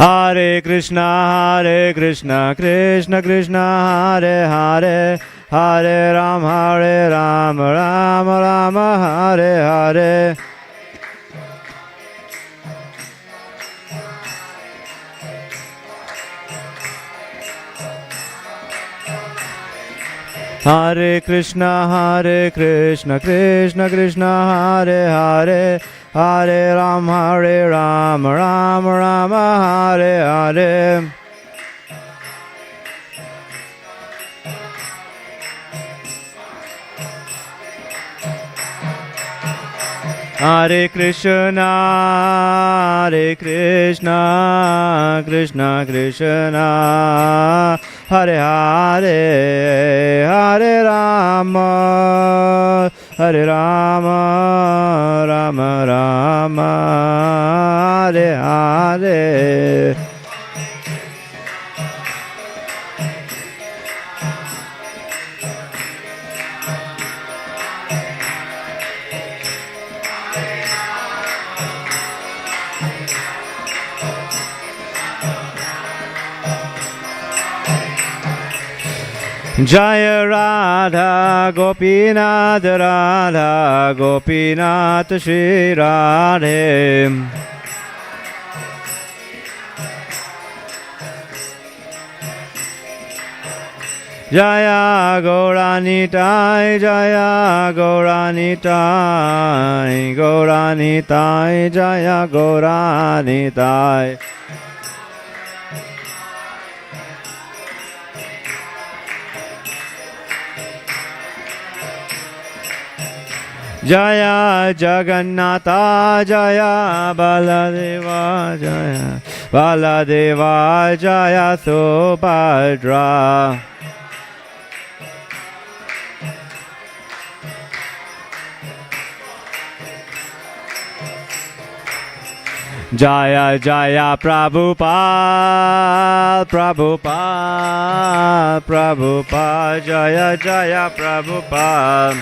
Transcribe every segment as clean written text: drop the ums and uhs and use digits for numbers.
Hare Krishna, Krishna Krishna, Hare Hare, Hare Ram, Ram Ram, Hare Hare. Hare Krishna, Krishna Krishna, Hare Hare, Hare Ram, Ram Ram, Hare Hare. Hare Krishna, Krishna Krishna, Hare Hare, Hare Rama, Hare Rama, Rama Rama, Hare Hare. Jaya Radha Gopinath, Radha Gopinath Shri Radhe. Jaya Gauranitai, Jaya Gauranitai, Gauranitai, Jaya Gauranitai. Jaya Jagannatha, Jaya Baladeva, Jaya Baladeva, Jaya Subhadra. Jaya Jaya Prabhupada, Prabhupada, Prabhupada, Jaya Jaya Prabhupada.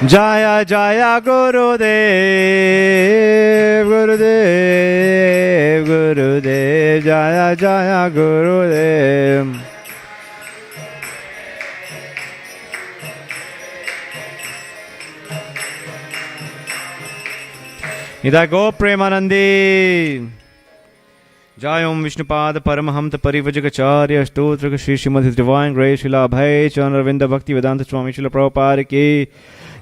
Jaya Jaya Gurudev, Gurudev, Gurudev, Jaya Jaya Gurudev. Ida Go Premanandi. Jai Om Vishnupad Paramahamsa Parivajagacharya Stotra Shri Srimad His Divine Grace Srila Abhay Chandravinda Bhakti Vedanta Swami Srila Prabhupada Ki.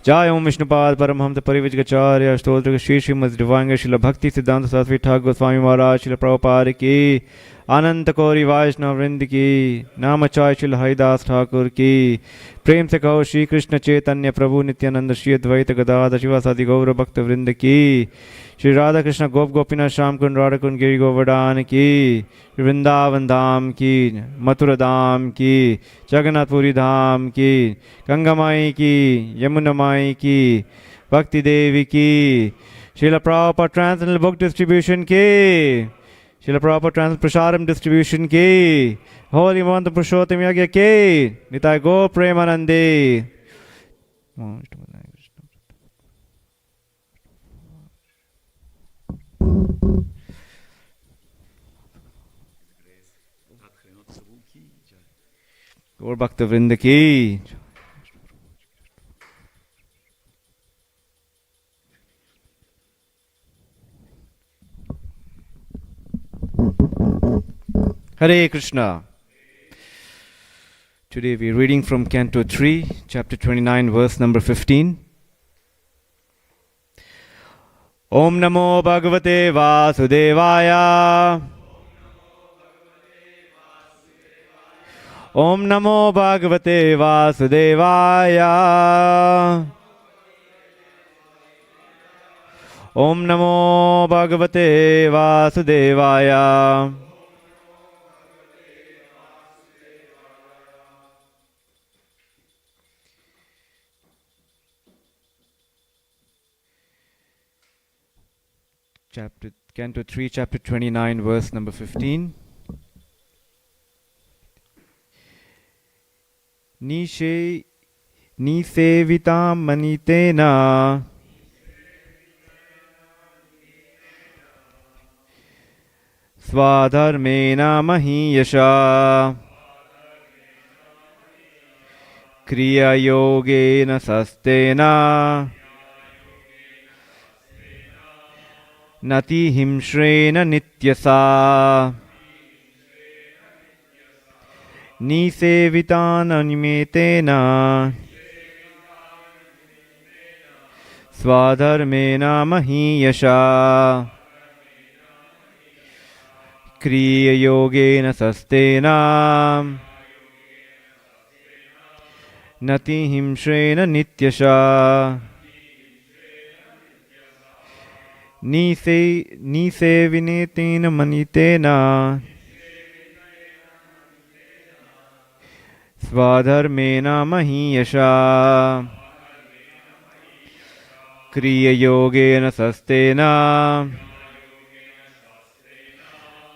Jai Om Vishnupad Paramahamsa Parivajagacharya Stotra Shri Srimad His Divine Grace Srila Bhakti Siddhanta Saraswati Thakur Swami Maharaj Srila Prabhupada Ki. Ananta Kori Vaishnava Vrind Ki. Namachai Srila Haridas Thakur Ki. प्रेम से कहो श्री कृष्ण चैतन्य प्रभु नित्यानंद श्री अद्वैत गदाधर शिवासादि गौर भक्त वृंद की. श्री राधा कृष्ण गोप गोपीनाथ श्याम कुंड राधा कुंड गिरि गोवर्धन की. वृंदावन धाम की, मथुरा धाम की, जगन्नाथपुरी धाम की, गंगा माई की, यमुना माई की, भक्ति देवी की. Srila Prabhupada translational book distribution की. श्रील प्रभुपाद ट्रांसलेशनल प्रसारम डिस्ट्रीब्यूशन की. Holy Mantra Purushottam Yagya Ki. Nitai Go Premanandi. Gaur Bhakta Vrinda Ki. Hare Krishna. Today we are reading from Canto 3, chapter 29, verse number 15. Om Namo Bhagavate Vasudevaya. Om Namo Bhagavate Vasudevaya. Om Namo Bhagavate Vasudevaya. Canto 3, chapter 29, verse number 15. Nishe Nisevita manitena Swadharmena mahiyasha Kriya yogena sastena Nati himshrena nityasa Nisevitana nimetena Swadharmena mahiyasha Kriya yogena sastena Nati himshrena nityasha Nise vinetena manitena Swadharmena mahiyasha Kriya yogena sastena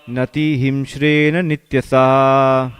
Nati himshrena nityasa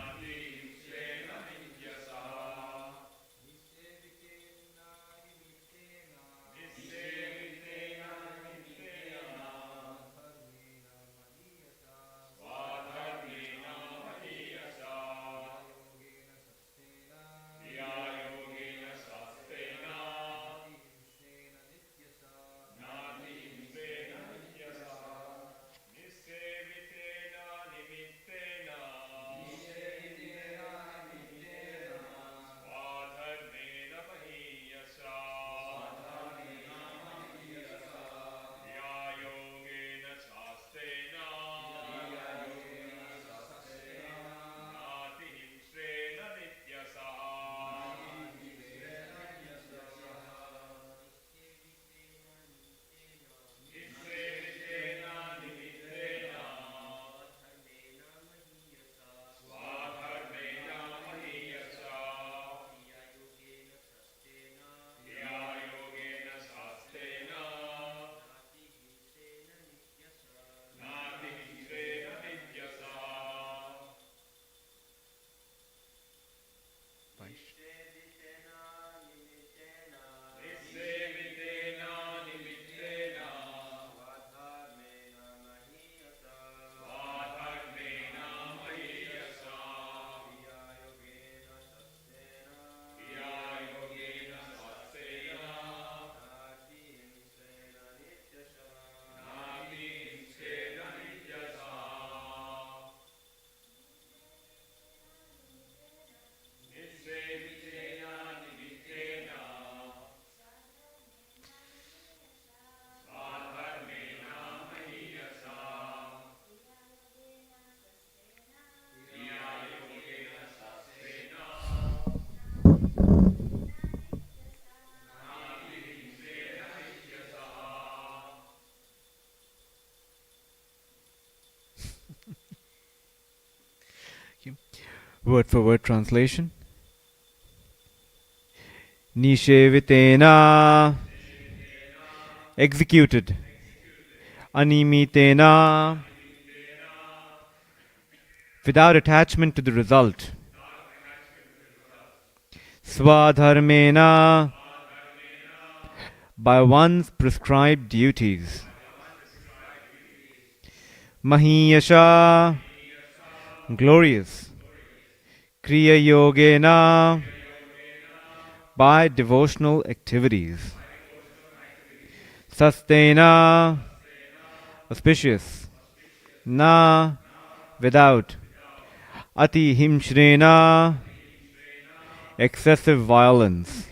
Word for word translation. Nishevitena, executed. Animitena, without attachment to the result. Swadharmena, by one's prescribed duties. Mahiyasha, glorious. Kriya yogena, by devotional activities. Sastena, auspicious. Na, without. Ati himshrena, excessive violence.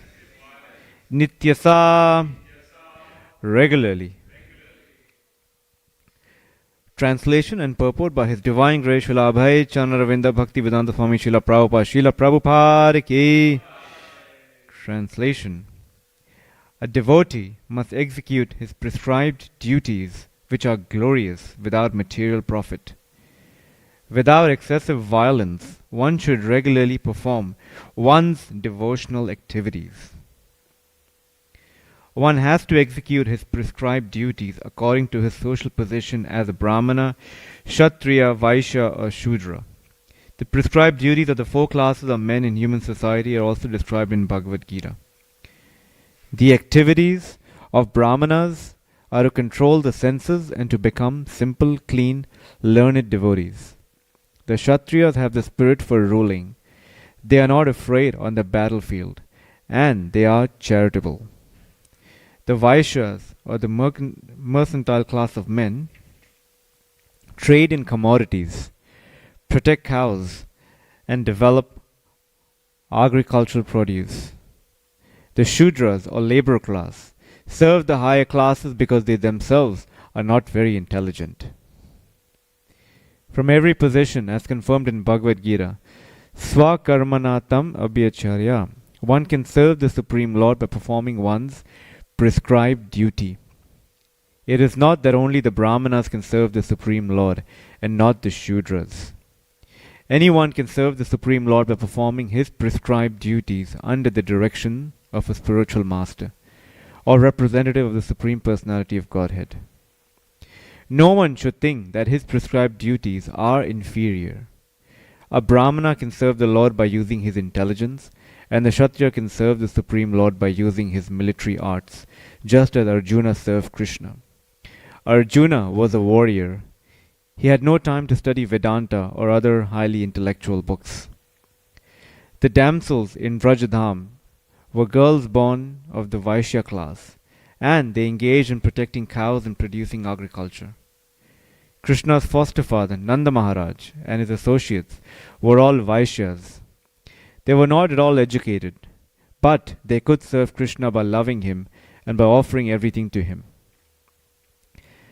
Nityasa, regularly. Translation and purport by His Divine Grace Srila Abhay Chandra Ravinda Bhakti Vedanta Swami Srila Prabhupada. Srila Prabhupada ki. Translation. A devotee must execute his prescribed duties, which are glorious, without material profit. Without excessive violence, one should regularly perform one's devotional activities. One has to execute his prescribed duties according to his social position as a Brahmana, Kshatriya, Vaishya or Shudra. The prescribed duties of the four classes of men in human society are also described in Bhagavad Gita. The activities of Brahmanas are to control the senses and to become simple, clean, learned devotees. The Kshatriyas have the spirit for ruling. They are not afraid on the battlefield, and they are charitable. The Vaishyas, or the mercantile class of men, trade in commodities, protect cows, and develop agricultural produce. The Shudras, or labor class, serve the higher classes because they themselves are not very intelligent. From every position, as confirmed in Bhagavad Gita, Swakarmanatam Abhyacharya, one can serve the Supreme Lord by performing one's prescribed duty. It is not that only the Brahmanas can serve the Supreme Lord and not the Shudras. Anyone can serve the Supreme Lord by performing his prescribed duties under the direction of a spiritual master or representative of the Supreme Personality of Godhead. No one should think that his prescribed duties are inferior. A Brahmana can serve the Lord by using his intelligence, and the Kshatriya can serve the Supreme Lord by using his military arts, just as Arjuna served Krishna. Arjuna was a warrior. He had no time to study Vedanta or other highly intellectual books. The damsels in Vrajadham were girls born of the Vaishya class, and they engaged in protecting cows and producing agriculture. Krishna's foster father, Nanda Maharaj, and his associates were all Vaishyas. They were not at all educated, but they could serve Krishna by loving him and by offering everything to him.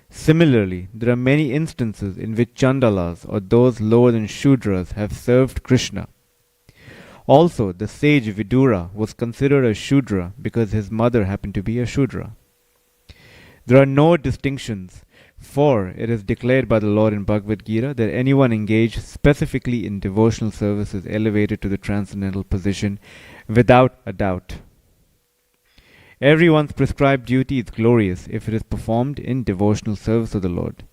Similarly, there are many instances in which Chandalas, or those lower than Shudras, have served Krishna. Also, the sage Vidura was considered a Shudra because his mother happened to be a Shudra. There are no distinctions, for it is declared by the Lord in Bhagavad Gita that anyone engaged specifically in devotional service is elevated to the transcendental position without a doubt. Everyone's prescribed duty is glorious if it is performed in devotional service of the Lord,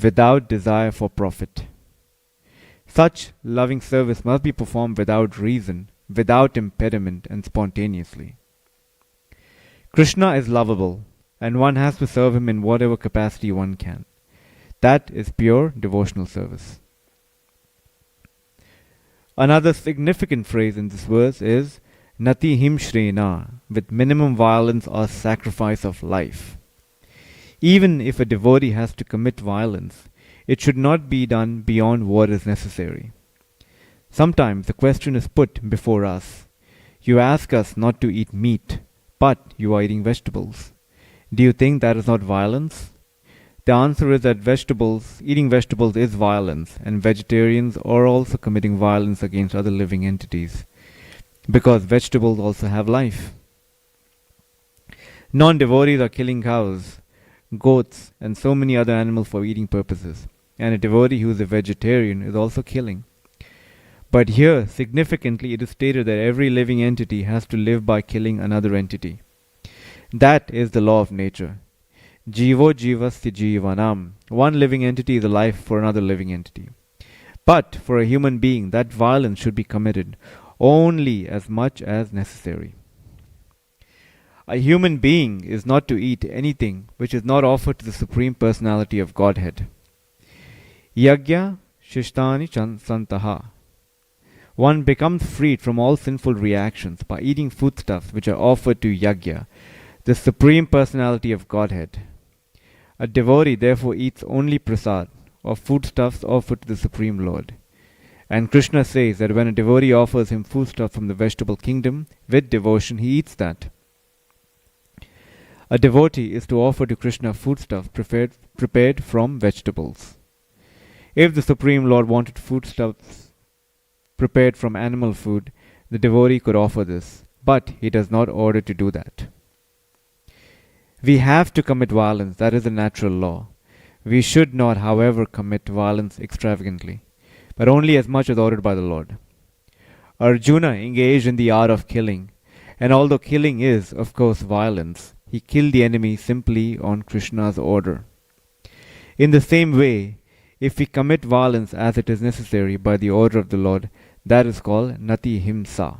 without desire for profit. Such loving service must be performed without reason, without impediment, and spontaneously. Krishna is lovable, and one has to serve him in whatever capacity one can. That is pure devotional service. Another significant phrase in this verse is Nati him shrena, with minimum violence or sacrifice of life. Even if a devotee has to commit violence, it should not be done beyond what is necessary. Sometimes the question is put before us. You ask us not to eat meat, but you are eating vegetables. Do you think that is not violence? The answer is that eating vegetables is violence, and vegetarians are also committing violence against other living entities, because vegetables also have life. Non-devotees are killing cows, goats, and so many other animals for eating purposes, and a devotee who is a vegetarian is also killing. But here, significantly, it is stated that every living entity has to live by killing another entity. That is the law of nature. Jivo jivasya jivanam. One living entity is a life for another living entity. But for a human being, that violence should be committed only as much as necessary. A human being is not to eat anything which is not offered to the Supreme Personality of Godhead. Yagya shishtani santaha. One becomes freed from all sinful reactions by eating foodstuffs which are offered to Yagya, the Supreme Personality of Godhead. A devotee therefore eats only prasad, or foodstuffs offered to the Supreme Lord. And Krishna says that when a devotee offers him foodstuff from the vegetable kingdom with devotion, he eats that. A devotee is to offer to Krishna foodstuff prepared from vegetables. If the Supreme Lord wanted foodstuffs prepared from animal food, the devotee could offer this, but he does not order to do that. We have to commit violence, that is a natural law. We should not, however, commit violence extravagantly, but only as much as ordered by the Lord. Arjuna engaged in the art of killing, and although killing is, of course, violence, he killed the enemy simply on Krishna's order. In the same way, If we commit violence as it is necessary by the order of the Lord, that is called nati himsa.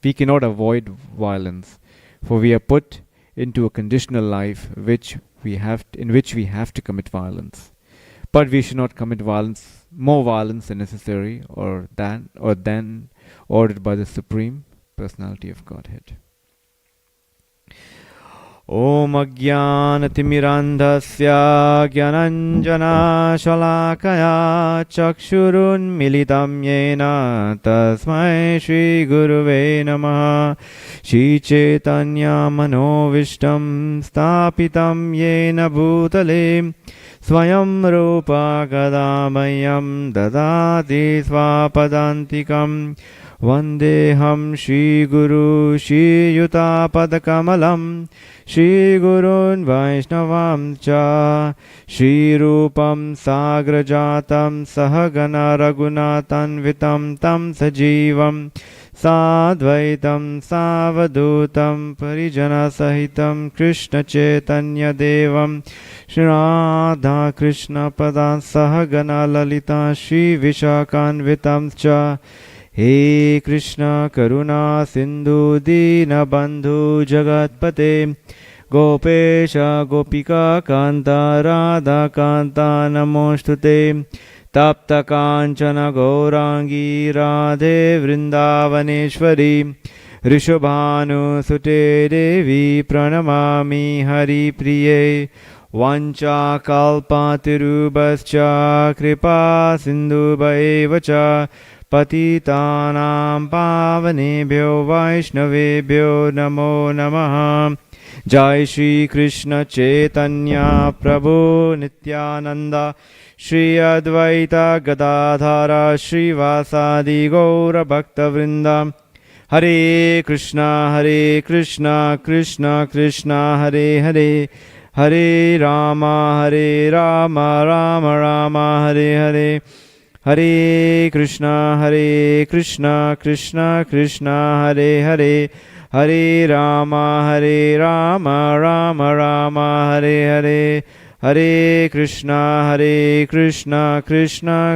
We cannot avoid violence, for we are put into a conditional life in which we have to commit violence. But we should not commit more violence than necessary, or than ordered by the Supreme Personality of Godhead. Om Ajnanatimirandhasya Gyananjana Shalakaya Chakshurun Militam Yena Tasmai Shri Guruve Namaha. Shri Chaitanya Manovishtam Stapitam Yena Bhutale Swayam Rupa Kadamayam Dadati Swapadantikam Vandeham Shri Guru Shri Yuta Padakamalam Shri Gurun Vaishnavam Cha Shri Rupam Sagrajatam Sahagana Raghunatan Vitam Tam Sajivam Sadvaitam Savadutam Parijana Sahitam Krishna Chaitanya Devam Shri Radha Krishna Padan Sahagana Lalita Shri Vishakanvitam Cha He Krishna Karuna Sindhu Dina Bandhu Jagatpate Gopesha Gopika Kanta Radha Kanta Namostute Tapta Kanchana Gaurangi Radhe Vrindavaneshwari Rishabhanu Sute Devi Pranamami Hari Priye Vancha Kalpatirubhascha Kripa Sindhu Bhaevacha Patitanam Pavanebhyo Vaishnavebhyo Namo Namaha. Jai Shri Krishna Chaitanya Prabhu Nityananda Shri Advaita Gadadhara Shri Vasadi Gaura Bhakta Vrinda. Hare Krishna Krishna Krishna Hare Hare Hare Rama Rama Rama Hare Hare Hare Krishna Krishna Krishna Hare Hare Hare Rama Rama Rama Hare Hare Hare Krishna Krishna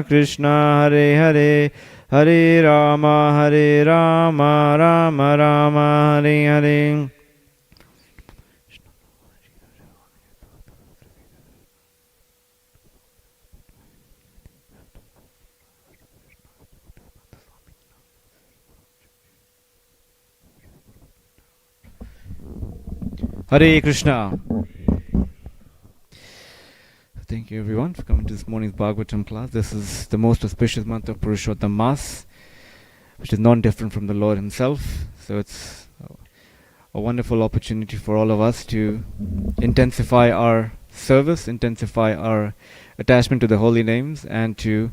Krishna Hare Hare Hare Rama Rama Rama Hare Hare. Hare Krishna. Thank you everyone for coming to this morning's Bhagavatam class. This is the most auspicious month of Purushottam Mas, which is not different from the Lord Himself. So it's a wonderful opportunity for all of us to intensify our service, intensify our attachment to the holy names, and to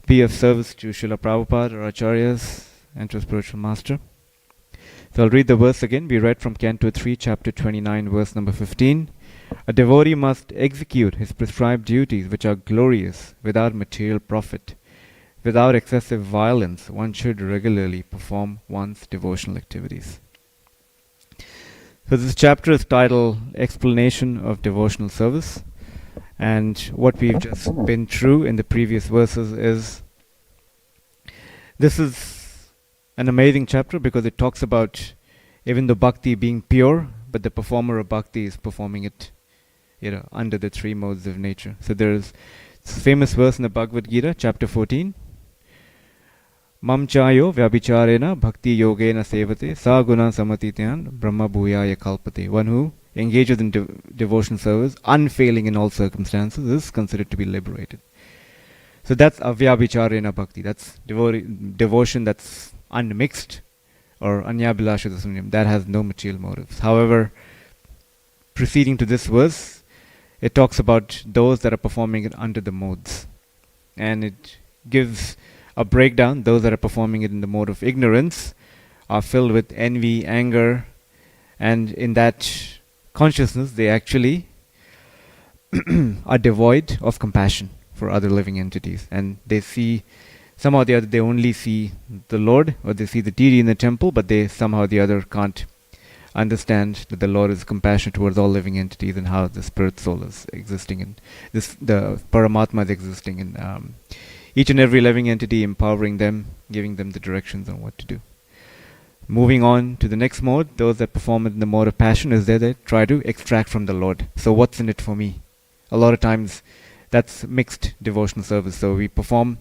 be of service to Srila Prabhupada, our Acharyas, and to a spiritual master. So I'll read the verse again. We read from Canto 3, Chapter 29, verse number 15. A devotee must execute his prescribed duties, which are glorious, without material profit. Without excessive violence, one should regularly perform one's devotional activities. So this chapter is titled Explanation of Devotional Service. And what we've just been through in the previous verses is, this is an amazing chapter because it talks about even the bhakti being pure, but the performer of bhakti is performing it, under the three modes of nature. So there's this famous verse in the Bhagavad Gita, chapter 14. Mam chayo vyabhicharena bhakti yogena sevate sa guna samatityan brahma bhuyaya kalpate. One who engages in devotion service, unfailing in all circumstances, is considered to be liberated. So that's avyabhicharena bhakti. That's devotion that's unmixed, or anyabhilasha, that has no material motives. However, proceeding to this verse, it talks about those that are performing it under the modes. And it gives a breakdown. Those that are performing it in the mode of ignorance are filled with envy, anger, and in that consciousness they actually are devoid of compassion for other living entities. And they see, somehow or the other, they only see the Lord, or they see the deity in the temple, but they somehow or the other can't understand that the Lord is compassionate towards all living entities and how the spirit soul is existing in this, the Paramatma is existing in each and every living entity, empowering them, giving them the directions on what to do. Moving on to the next mode, those that perform in the mode of passion is there they try to extract from the Lord. So what's in it for me? A lot of times that's mixed devotional service. So we perform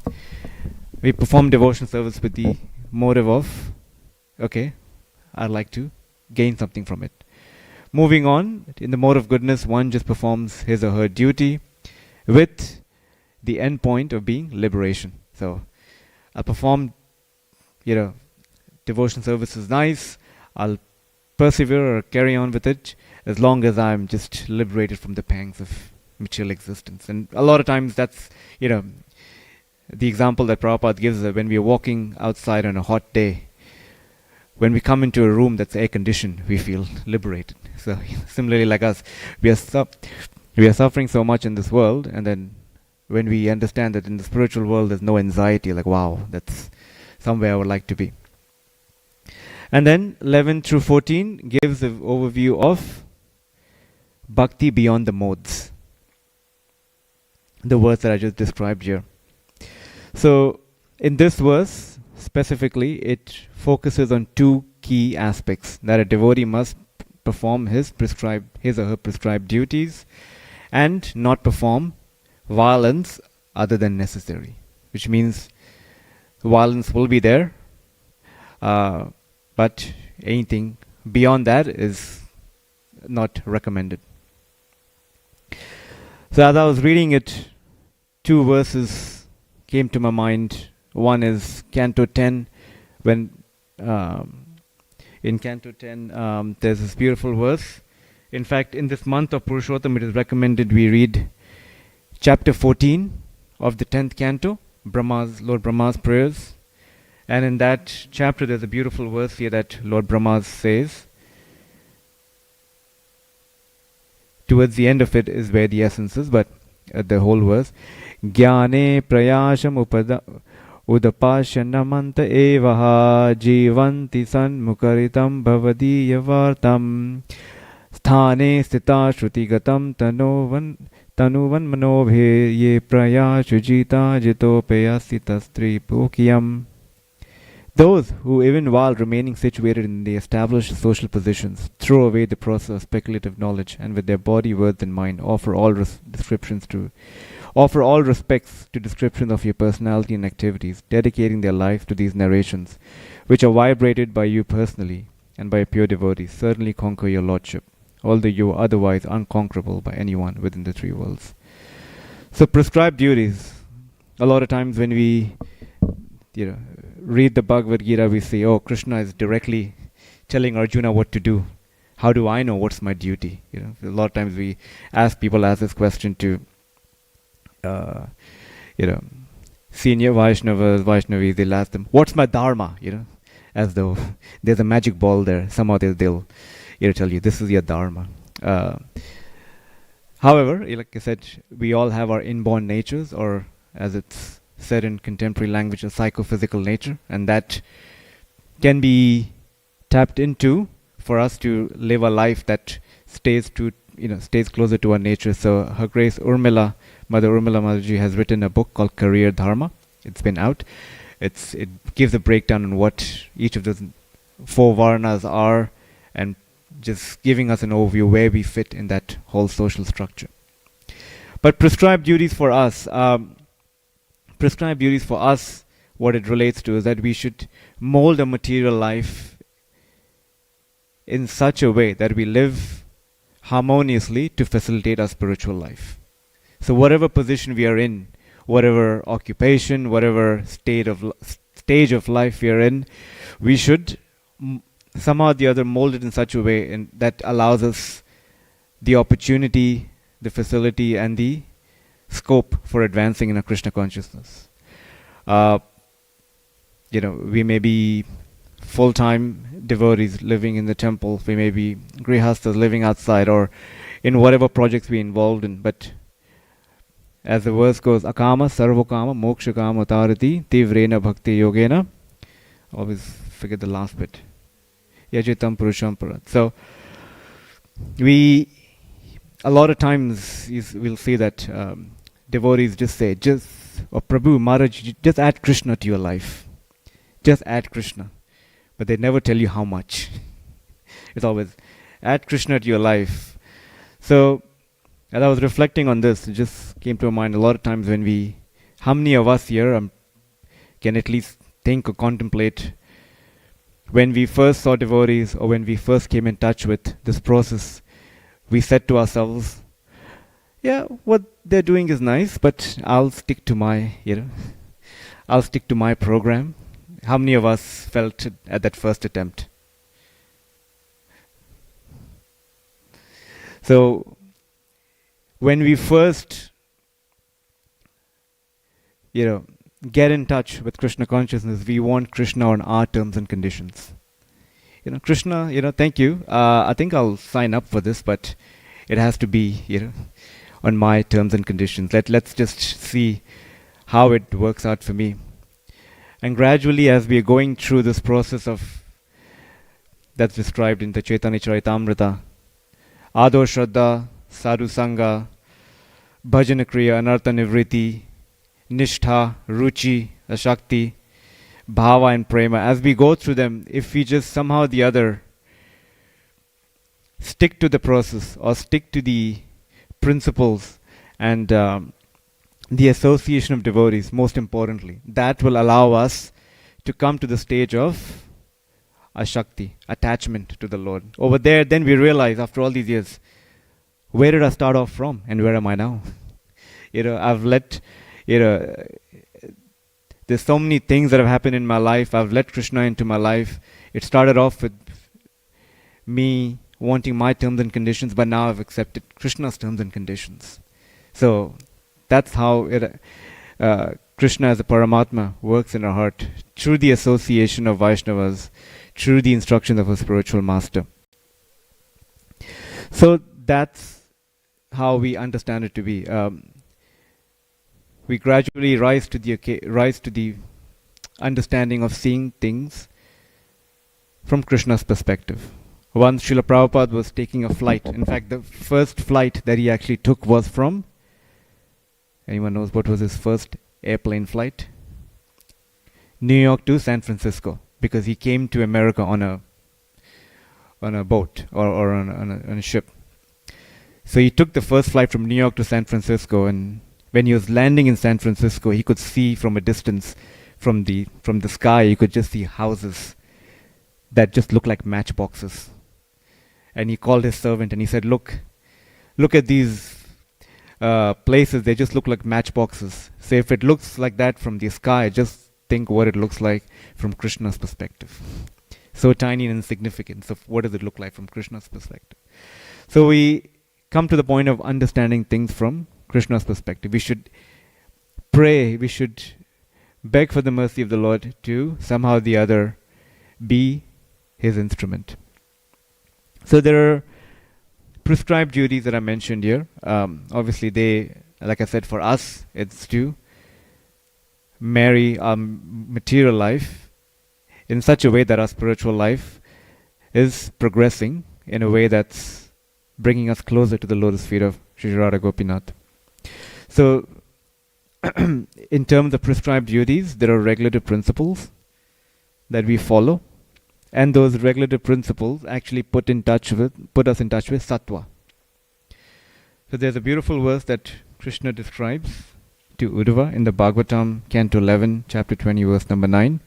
devotional service with the motive of, okay, I'd like to gain something from it. Moving on, in the mode of goodness, one just performs his or her duty with the end point of being liberation. So I'll perform, devotion service is nice. I'll persevere or carry on with it as long as I'm just liberated from the pangs of material existence. And a lot of times that's, the example that Prabhupada gives is that when we are walking outside on a hot day, when we come into a room that's air conditioned, we feel liberated. So similarly, like us, we are suffering so much in this world, and then when we understand that in the spiritual world there's no anxiety, like wow, that's somewhere I would like to be. And then 11 through 14 gives an overview of bhakti beyond the modes, the words that I just described here. So in this verse specifically, it focuses on two key aspects: that a devotee must perform his or her prescribed duties and not perform violence other than necessary, which means violence will be there, but anything beyond that is not recommended. So as I was reading it, two verses came to my mind. One is Canto 10, when in Canto 10 there's this beautiful verse. In fact, in this month of Purushottam, it is recommended we read chapter 14 of the 10th canto, Lord Brahma's prayers. And in that chapter there's a beautiful verse here that Lord Brahma says. Towards the end of it is where the essence is, but the whole verse. Gyane prayasham udapasyanamanta evaha jivanti sanmukaritam bhavadiyavartam sthane stita shrutigatam tanuvan manobhe ye prayashujita jitopeyasi tastri pokiyam. Those who, even while remaining situated in the established social positions, throw away the process of speculative knowledge and with their body, words and mind offer all respects to descriptions of your personality and activities, dedicating their life to these narrations, which are vibrated by you personally and by pure devotees, certainly conquer your lordship, although you are otherwise unconquerable by anyone within the three worlds. So prescribed duties, a lot of times when we read the Bhagavad Gita, we say, oh, Krishna is directly telling Arjuna what to do. How do I know what's my duty? A lot of times we ask this question to senior Vaishnavis, they'll ask them, what's my dharma? As though there's a magic ball there. Somehow they'll tell you, this is your dharma. However, like I said, we all have our inborn natures, or as it's said in contemporary language, a psychophysical nature, and that can be tapped into for us to live a life that stays closer to our nature. So Her Grace Mother Urmila Mataji has written a book called Career Dharma. It's been out. It gives a breakdown on what each of those four varnas are, and just giving us an overview where we fit in that whole social structure. But prescribed duties for us, what it relates to is that we should mold a material life in such a way that we live harmoniously to facilitate our spiritual life. So whatever position we are in, whatever occupation, whatever stage of life we are in, we should somehow or the other mold it in such a way that allows us the opportunity, the facility, and the scope for advancing in a Krishna consciousness. We may be full-time devotees living in the temple, we may be grihasthas living outside, or in whatever projects we're involved in, but as the verse goes, akama sarvokama mokshakama tarati tivrena bhakti yogena. Always forget the last bit. yajitam purusham parat. So a lot of times we'll see that devotees just say, or Prabhu, Maharaj, just add Krishna to your life. Just add Krishna. But they never tell you how much. It's always, add Krishna to your life. So, as I was reflecting on this, it just came to my mind a lot of times how many of us here can at least think or contemplate when we first saw devotees or when we first came in touch with this process, we said to ourselves, yeah, what they're doing is nice, but I'll stick to my program. How many of us felt it at that first attempt? So, when we first, get in touch with Krishna consciousness, we want Krishna on our terms and conditions. Krishna, thank you. I think I'll sign up for this, but it has to be, on my terms and conditions. Let's just see how it works out for me. And gradually, as we are going through this process that's described in the Chaitanya Charitamrita, Ado Shraddha, Sadhu Sangha, Bhajana Kriya, Anartha Nivriti, Nishtha, Ruchi, Ashakti, Bhava and Prema, as we go through them, if we just somehow or the other stick to the process or stick to the principles and the association of devotees, most importantly, that will allow us to come to the stage of Ashakti, attachment to the Lord. Over there, then we realize after all these years, where did I start off from and where am I now? I've let, there's so many things that have happened in my life. I've let Krishna into my life. It started off with me wanting my terms and conditions, but now I've accepted Krishna's terms and conditions. So that's how Krishna as a Paramatma works in our heart through the association of Vaishnavas, through the instructions of a spiritual master. So that's how we understand it to be. We gradually rise to the understanding of seeing things from Krishna's perspective. Once Srila Prabhupada was taking a flight. In fact, the first flight that he actually took was from, anyone knows what was his first airplane flight? New York to San Francisco, because he came to America on a boat or on a ship. So he took the first flight from New York to San Francisco, and when he was landing in San Francisco, he could see from a distance, from the sky, he could just see houses that just looked like matchboxes. And he called his servant and he said, look at these places, they just look like matchboxes. So if it looks like that from the sky, just think what it looks like from Krishna's perspective. So tiny and insignificant. So what does it look like from Krishna's perspective? So we come to the point of understanding things from Krishna's perspective. We should pray, we should beg for the mercy of the Lord to somehow or the other be his instrument. So there are prescribed duties that I mentioned here. Obviously they, like I said, for us, it's to marry our material life in such a way that our spiritual life is progressing in a way that's bringing us closer to the lotus feet of Shri Radha Gopinath. So, in terms of prescribed duties, there are regulative principles that we follow, and those regulative principles actually put us in touch with sattva. So there's a beautiful verse that Krishna describes to Uddhava in the Bhagavatam, Canto 11, Chapter 20, verse number 9.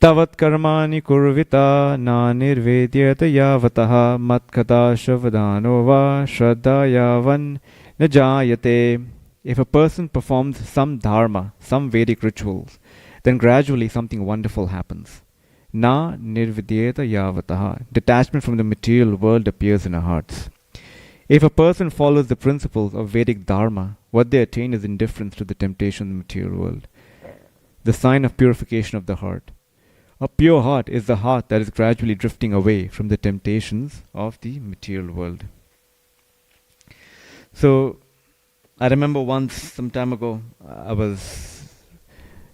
Tavat karmani kurvita na nirvedyata yavataha matkata shavadano va shraddhayavan najayate. If a person performs some dharma, some Vedic rituals, then gradually something wonderful happens. Na nirvidyata yavataha. Detachment from the material world appears in our hearts. If a person follows the principles of Vedic dharma, what they attain is indifference to the temptation of the material world. The sign of purification of the heart. A pure heart is the heart that is gradually drifting away from the temptations of the material world. So, I remember once, some time ago,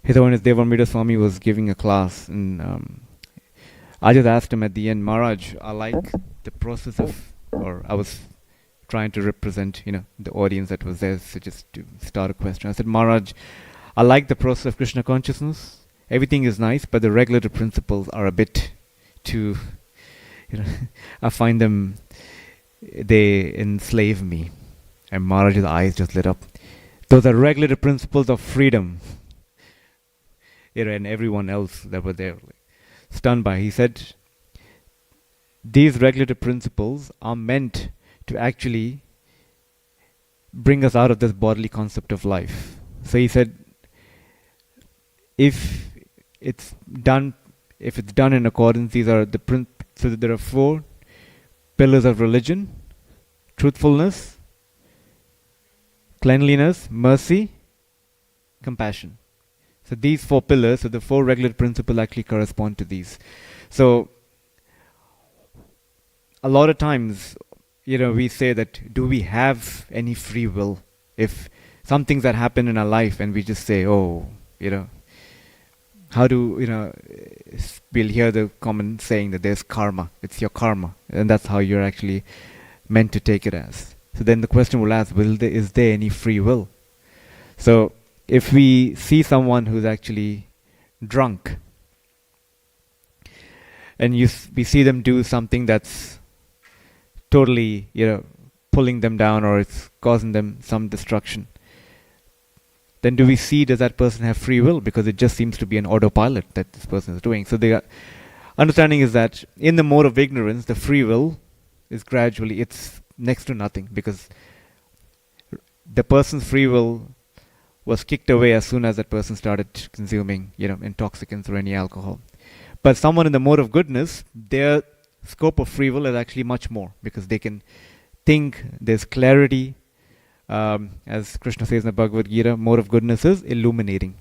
His Holiness Devamrita Swami was giving a class, and I just asked him at the end, Maharaj, I like the process of, or I was trying to represent, the audience that was there, so just to start a question. I said, Maharaj, I like the process of Krishna consciousness. Everything is nice, but the regulative principles are a bit too, you know, I find them, they enslave me. And Maharaj's eyes just lit up. Those are regulative principles of freedom. And everyone else that were there, stunned by. He said, these regulative principles are meant to actually bring us out of this bodily concept of life. So he said, if it's done in accordance, these are the so that there are 4 pillars of religion: truthfulness, cleanliness, mercy, compassion. So these 4 pillars, so the 4 regular principles actually correspond to these. So a lot of times, we say that, do we have any free will? If some things that happen in our life and we just say, how do, we'll hear the common saying that there's karma, it's your karma, and that's how you're actually meant to take it as. So then the question will ask, is there any free will? So if we see someone who's actually drunk, and we see them do something that's totally, pulling them down, or it's causing them some destruction, then does that person have free will? Because it just seems to be an autopilot that this person is doing. So the understanding is that in the mode of ignorance, the free will is gradually, it's next to nothing, because the person's free will was kicked away as soon as that person started consuming, intoxicants or any alcohol. But someone in the mode of goodness, their scope of free will is actually much more, because they can think, there's clarity. As Krishna says in the Bhagavad Gita, mode of goodness is illuminating.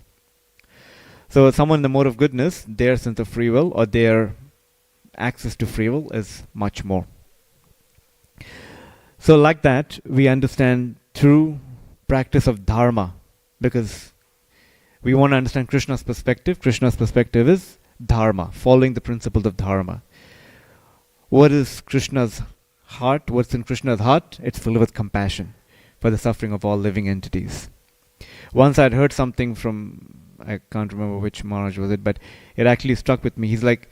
So someone in the mode of goodness, their sense of free will or their access to free will is much more. So like that, we understand true practice of dharma, because we want to understand Krishna's perspective. Krishna's perspective is dharma, following the principles of dharma. What is Krishna's heart? What's in Krishna's heart? It's filled with compassion for the suffering of all living entities. Once I'd heard something from, I can't remember which Maharaj was it, but it actually struck with me. He's like,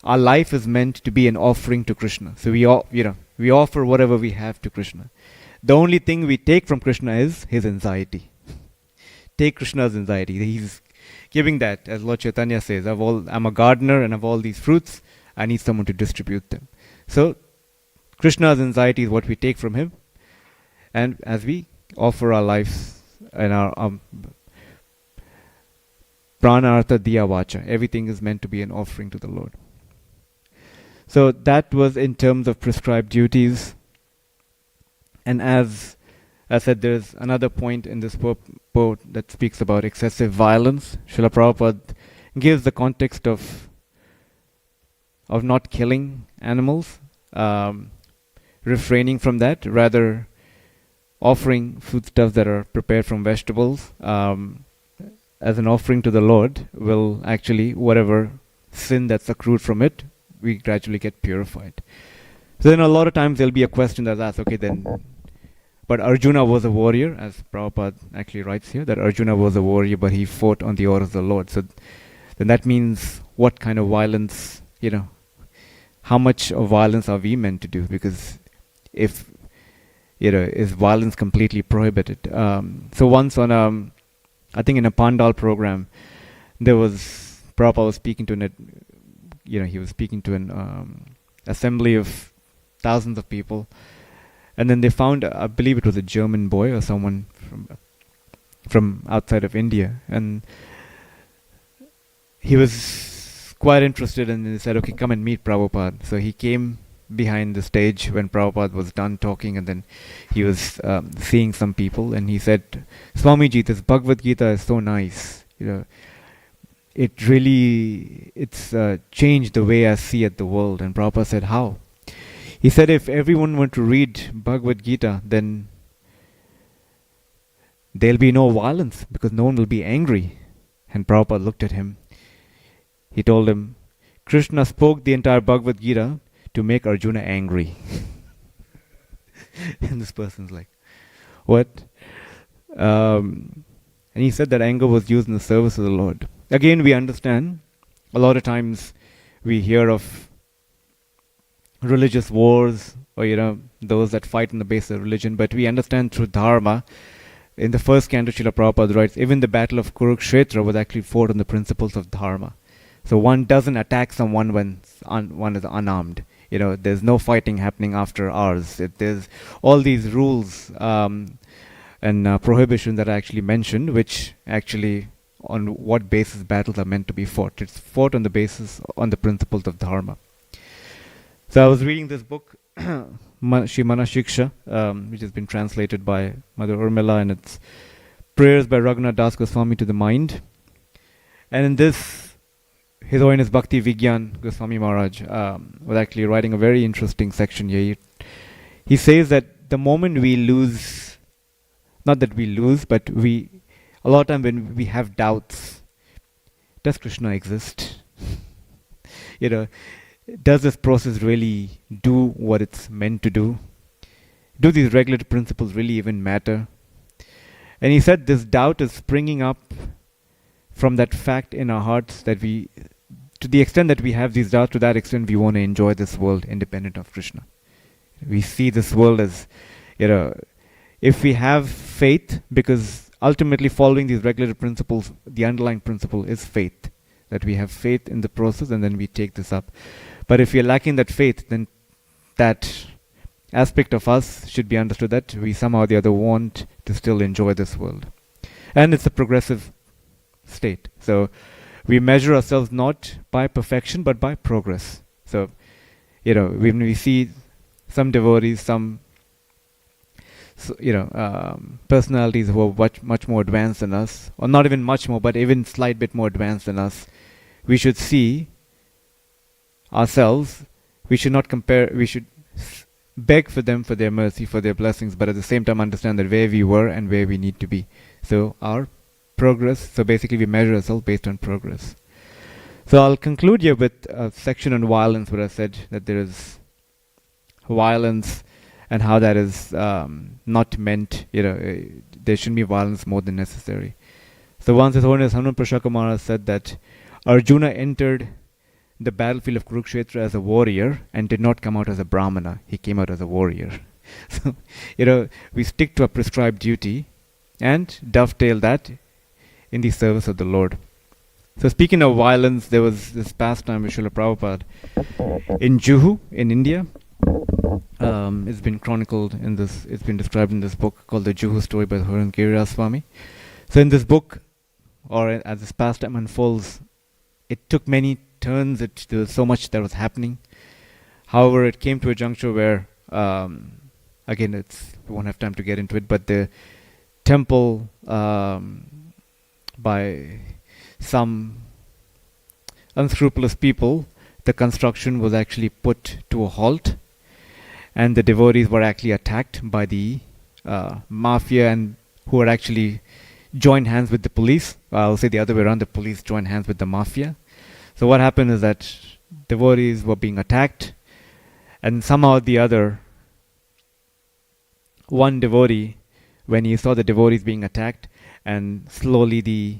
our life is meant to be an offering to Krishna. So we offer whatever we have to Krishna. The only thing we take from Krishna is his anxiety. Take Krishna's anxiety. He's giving that, as Lord Chaitanya says, I'm a gardener and of all these fruits, I need someone to distribute them. So Krishna's anxiety is what we take from him. And as we offer our lives and our prana artha diya vacha, everything is meant to be an offering to the Lord. So that was in terms of prescribed duties. And as I said, there's another point in this quote that speaks about excessive violence. Srila Prabhupada gives the context of not killing animals, refraining from that, rather offering foodstuffs that are prepared from vegetables as an offering to the Lord will actually, whatever sin that's accrued from it, we gradually get purified. So then a lot of times there'll be a question that's asked, okay then, but Arjuna was a warrior, as Prabhupada actually writes here, that Arjuna was a warrior, but he fought on the orders of the Lord. So then that means what kind of violence, how much of violence are we meant to do? Because if, is violence completely prohibited? So once on I think in a Pandal program, there was, Prabhupada was speaking to he was speaking to an assembly of thousands of people. And then they found, I believe it was a German boy or someone from outside of India. And he was quite interested, and they said, okay, come and meet Prabhupada. So he came behind the stage when Prabhupada was done talking, and then he was seeing some people, and he said, Swamiji, this Bhagavad Gita is so nice. It's changed the way I see at the world. And Prabhupada said, how? He said, if everyone were to read Bhagavad Gita, then there'll be no violence, because no one will be angry. And Prabhupada looked at him. He told him, Krishna spoke the entire Bhagavad Gita to make Arjuna angry. And this person's like, what? And he said that anger was used in the service of the Lord. Again, we understand, a lot of times we hear of religious wars, or those that fight on the basis of religion, but we understand through dharma. In the first canto, Srila Prabhupada writes, even the battle of Kurukshetra was actually fought on the principles of dharma. So one doesn't attack someone when one is unarmed. There's no fighting happening after hours. There's all these rules and prohibitions that are actually mentioned, which actually on what basis battles are meant to be fought. It's fought on the principles of dharma. So I was reading this book, Shimana Shiksha, which has been translated by Mother Urmila, and it's Prayers by Raghunath Das Goswami to the Mind. And in this, His Holiness Bhakti Vigyan Goswami Maharaj was actually writing a very interesting section here. He says that the moment we lose, not that we lose, but a lot of time when we have doubts, does Krishna exist? Does this process really do what it's meant to do? Do these regulative principles really even matter? And he said this doubt is springing up from that fact in our hearts that to the extent that we have these doubts, to that extent we want to enjoy this world independent of Krishna. We see this world as, if we have faith, because ultimately following these regulative principles, the underlying principle is faith. That we have faith in the process and then we take this up. But if we are lacking that faith, then that aspect of us should be understood that we somehow or the other want to still enjoy this world. And it's a progressive state. So we measure ourselves not by perfection but by progress. So, when we see some devotees, some personalities who are much more advanced than us, or not even much more, but even slight bit more advanced than us, we should see ourselves. We should not compare. We should beg for them for their mercy, for their blessings, but at the same time understand that where we were and where we need to be. So our progress. So basically, we measure ourselves based on progress. So I'll conclude here with a section on violence, where I said that there is violence and how that is not meant. There shouldn't be violence more than necessary. So once His Holiness Hanuman Prashaka Maharaj said that Arjuna entered the battlefield of Kurukshetra as a warrior and did not come out as a Brahmana. He came out as a warrior. So, we stick to a prescribed duty and dovetail that in the service of the Lord. So speaking of violence, there was this pastime with Srila Prabhupada in Juhu in India. It's been chronicled in this, it's been described in this book called The Juhu Story by Horan Giriraj Swami. So in this book, or as this pastime unfolds, it took many turns. There was so much that was happening. However, it came to a juncture where, again, we won't have time to get into it, but the temple, by some unscrupulous people, the construction was actually put to a halt, and the devotees were actually attacked by the mafia, and who had actually joined hands with the police. I'll say the other way around, the police joined hands with the mafia. So what happened is that devotees were being attacked, and somehow or the other, one devotee, when he saw the devotees being attacked, and slowly the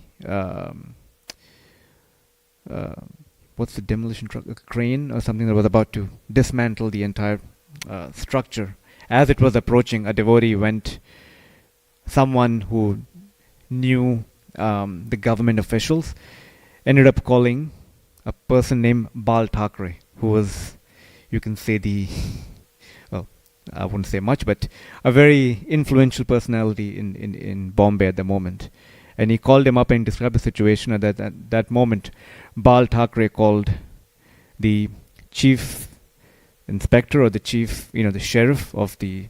what's the demolition truck, a crane or something that was about to dismantle the entire structure. As it was approaching, a devotee someone who knew the government officials, ended up calling a person named Bal Thackeray, who was, you can say I wouldn't say much, but a very influential personality in Bombay at the moment. And he called him up and described the situation. At that moment, Bal Thackeray called the chief inspector, or the chief, the sheriff of the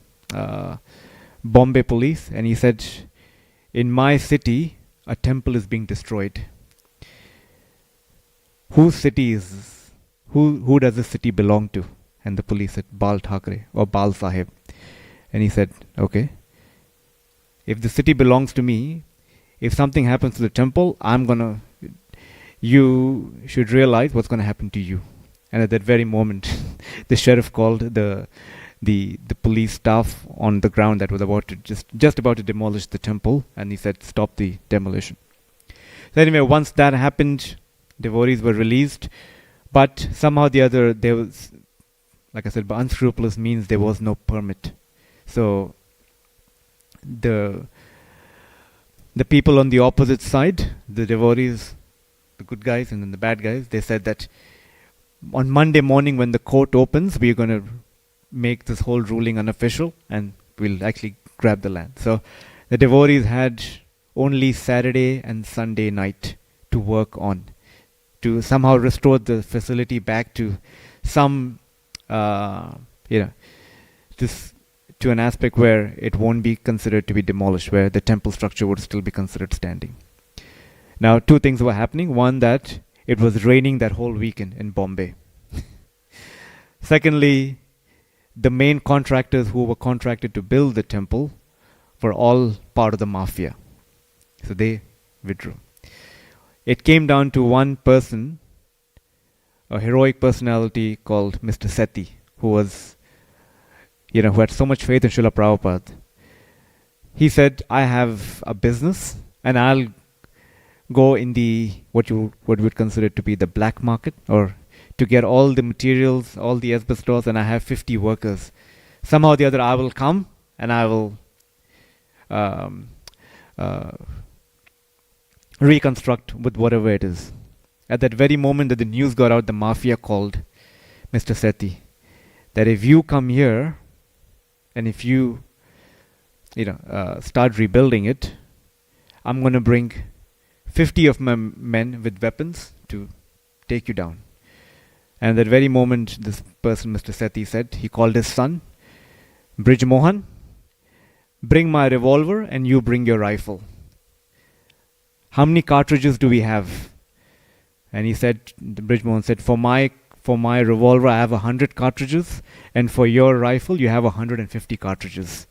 Bombay police, and he said, in my city, a temple is being destroyed. Whose city is this? Who does this city belong to? And the police said, Bal Thackeray, or Bal Sahib. And he said, okay, if the city belongs to me, if something happens to the temple, I'm gonna, you should realize what's going to happen to you. And at that very moment, the sheriff called the police staff on the ground that was about to just about to demolish the temple, and he said, "Stop the demolition." So anyway, once that happened, devotees were released, but somehow the other there was, like I said, by unscrupulous means there was no permit. So the people on the opposite side, the devotees, the good guys and then the bad guys, they said that on Monday morning when the court opens, we're going to make this whole ruling unofficial and we'll actually grab the land. So the devotees had only Saturday and Sunday night to work on, to somehow restore the facility back to some, just to an aspect where it won't be considered to be demolished, where the temple structure would still be considered standing. Now, two things were happening. One, that it was raining that whole weekend in Bombay. Secondly, the main contractors who were contracted to build the temple were all part of the mafia. So they withdrew. It came down to one person, a heroic personality called Mr. Seti, who was, who had so much faith in Srila Prabhupada. He said, I have a business and I'll go in the what we would consider to be the black market, or to get all the materials, all the asbestos, and I have 50 workers. Somehow or the other I will come and I will reconstruct with whatever it is. At that very moment that the news got out, the mafia called Mr. Seti that if you come here and if you start rebuilding it, I'm going to bring 50 of my men with weapons to take you down. And at that very moment, this person, Mr. Seti, said, he called his son, Brij Mohan, bring my revolver and you bring your rifle. How many cartridges do we have? And he said, Brij Mohan said, for my revolver I have 100 cartridges, and for your rifle you have 150 cartridges.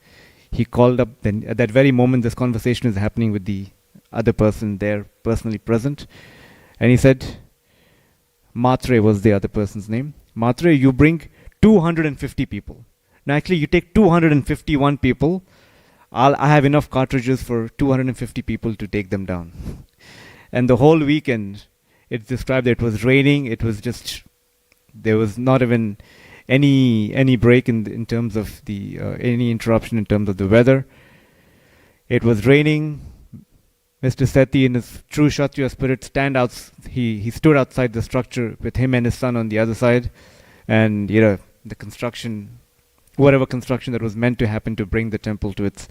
He called up, then at that very moment this conversation is happening with the other person there personally present, and he said, Matre was the other person's name. Matre, you bring 250 people. Now actually you take 251 people, I have enough cartridges for 250 people to take them down. And the whole weekend it's described that it was raining, it was just, there was not even any break in terms of the any interruption in terms of the weather. It was raining. Mr. Seti, in his true Kshatriya spirit, he stood outside the structure with him and his son on the other side, and the construction, whatever construction that was meant to happen to bring the temple to its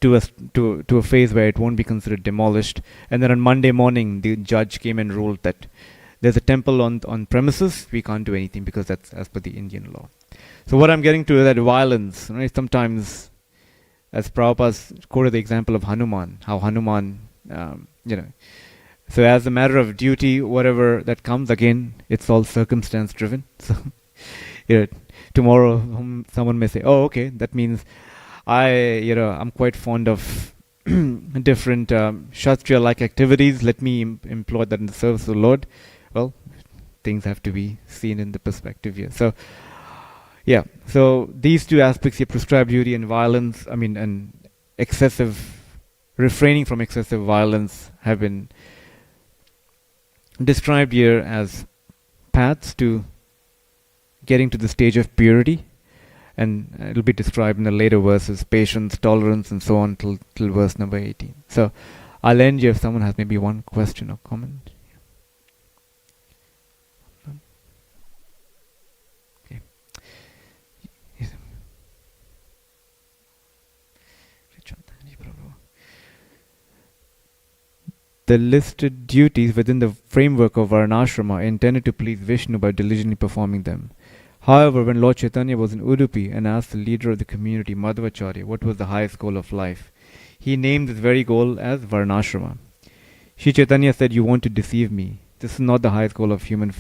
to a phase where it won't be considered demolished. And then on Monday morning, the judge came and ruled that there's a temple on premises, we can't do anything because that's as per the Indian law. So what I'm getting to is that violence, right? Sometimes, as Prabhupada quoted the example of Hanuman, how Hanuman, so as a matter of duty, whatever that comes, again, it's all circumstance driven. So, tomorrow someone may say, oh, okay, that means I'm quite fond of different Kshatriya-like activities. Let me employ that in the service of the Lord. Well, things have to be seen in the perspective here. So, yeah. So these two aspects here, prescribed duty and violence, and refraining from excessive violence, have been described here as paths to getting to the stage of purity. And it'll be described in the later verses, patience, tolerance, and so on till verse number 18. So I'll end here if someone has maybe one question or comment. Okay. Yes. The listed duties within the framework of Varnashrama are intended to please Vishnu by diligently performing them. However, when Lord Chaitanya was in Udupi and asked the leader of the community, Madhvacharya, what was the highest goal of life, he named this very goal as Varnashrama. Sri Chaitanya said, you want to deceive me. This is not the highest goal of human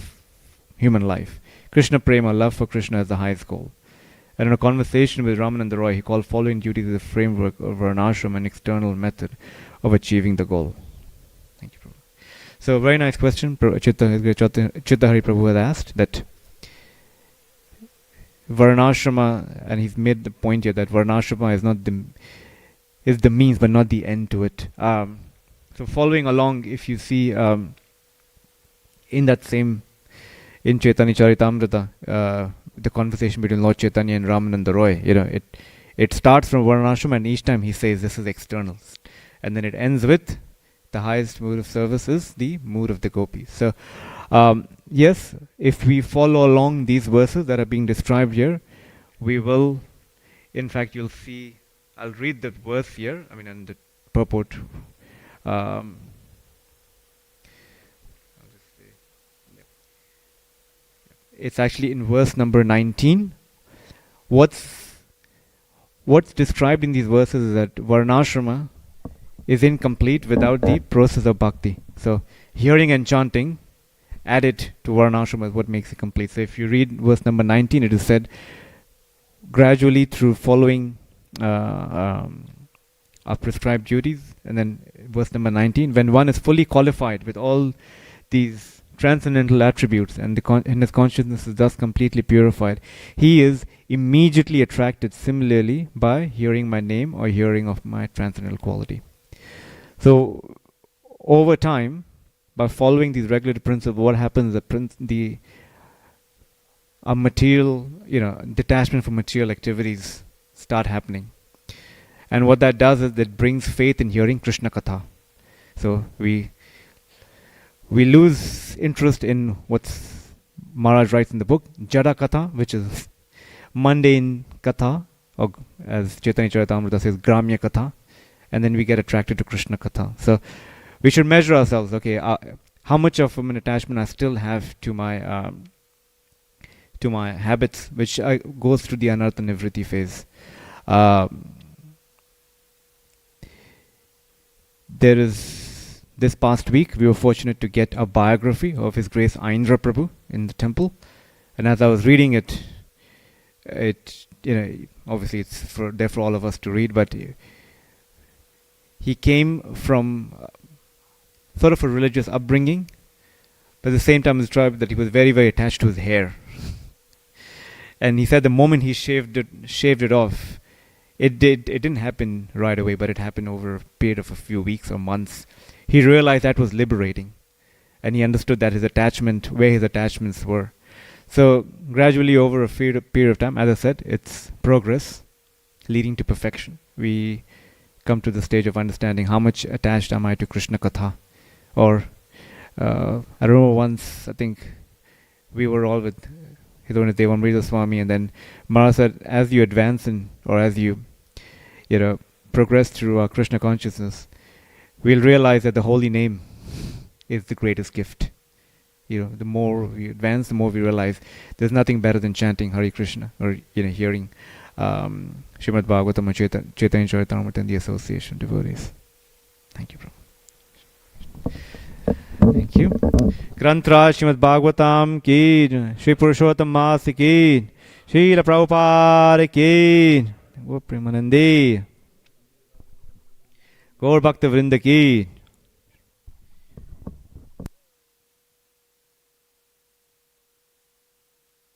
life. Krishna Prema, love for Krishna, is the highest goal. And in a conversation with Ramananda Roy, he called following duties as the framework of Varnashrama, an external method of achieving the goal. Thank you, Prabhu. So very nice question. Chittahari Prabhu has asked that Varnashrama, and he's made the point here that Varnashrama is the means but not the end to it. So following along, if you see in that same, in Chaitanya Charitamrita, the conversation between Lord Chaitanya and Ramananda Roy, it starts from Varnashrama, and each time he says this is external, and then it ends with the highest mood of service is the mood of the gopis. So yes, if we follow along these verses that are being described here, we will, in fact, you'll see, I'll read the verse here, and the purport. It's actually in verse number 19. What's described in these verses is that Varnashrama is incomplete without the process of bhakti. So hearing and chanting added to Varnashrama is what makes it complete. So if you read verse number 19, it is said, gradually through following our prescribed duties, and then verse number 19, when one is fully qualified with all these transcendental attributes and his consciousness is thus completely purified, he is immediately attracted similarly by hearing my name or hearing of my transcendental quality. So over time, by following these regulative principles, what happens is a material, detachment from material activities start happening. And what that does is that brings faith in hearing Krishna Katha. So we lose interest in what Maharaj writes in the book, Jada Katha, which is mundane Katha, or as Chaitanya Charitamrita says, Gramya Katha, and then we get attracted to Krishna Katha. So we should measure ourselves, okay, how much of an attachment I still have to my habits, which goes through the Anartha Nivritti phase. There is, this past week, we were fortunate to get a biography of His Grace Aindra Prabhu in the temple. And as I was reading it, obviously it's there for all of us to read, but he came from sort of a religious upbringing, but at the same time described that he was very, very attached to his hair. And he said the moment he shaved it off, it didn't happen right away, but it happened over a period of a few weeks or months. He realized that was liberating, and he understood that where his attachments were. So gradually over a period of time, as I said, it's progress leading to perfection. We come to the stage of understanding how much attached am I to Krishna Katha. Or I remember once, I think we were all with His Holiness Devamrita Swami, and then Maharaj said, as you advance or as you progress through our Krishna consciousness, we'll realize that the holy name is the greatest gift. The more we advance, the more we realize there's nothing better than chanting Hare Krishna or hearing Srimad Bhagavatam or Chaitanya Charitamrita and the association of devotees. Thank you, Prabhu. Thank you. Grantra Srimad Bhagavatam ki, Shri Purushottam Masi ki, Srila Prabhupada ki, Go Premanandi, Gaur Bhakta Vrinda ki.